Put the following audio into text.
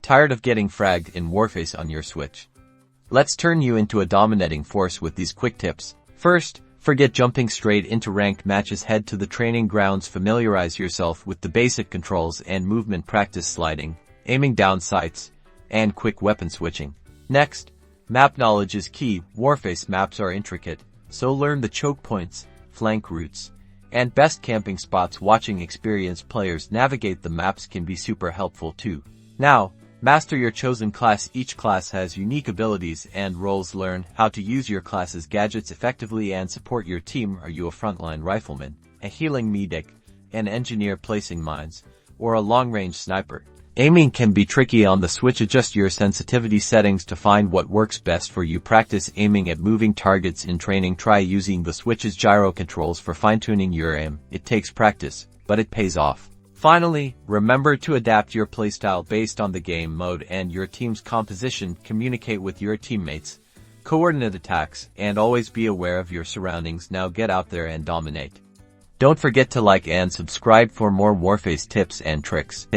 Tired of getting fragged in Warface on your Switch? Let's turn you into a dominating force with these quick tips. First, forget jumping straight into ranked matches. Head to the training grounds, familiarize yourself with the basic controls and movement, practice sliding, aiming down sights, and quick weapon switching. Next, map knowledge is key. Warface maps are intricate, so learn the choke points, flank routes, and best camping spots. Watching experienced players navigate the maps can be super helpful too. Now, master your chosen class. Each class has unique abilities and roles. Learn how to use your class's gadgets effectively and support your team. Are you a frontline rifleman, a healing medic, an engineer placing mines, or a long-range sniper? Aiming can be tricky on the Switch. Adjust your sensitivity settings to find what works best for you. Practice aiming at moving targets in training. Try using the Switch's gyro controls for fine-tuning your aim. It takes practice, but it pays off. Finally, remember to adapt your playstyle based on the game mode and your team's composition. Communicate with your teammates, coordinate attacks, and always be aware of your surroundings. Now get out there and dominate. Don't forget to like and subscribe for more Warface tips and tricks.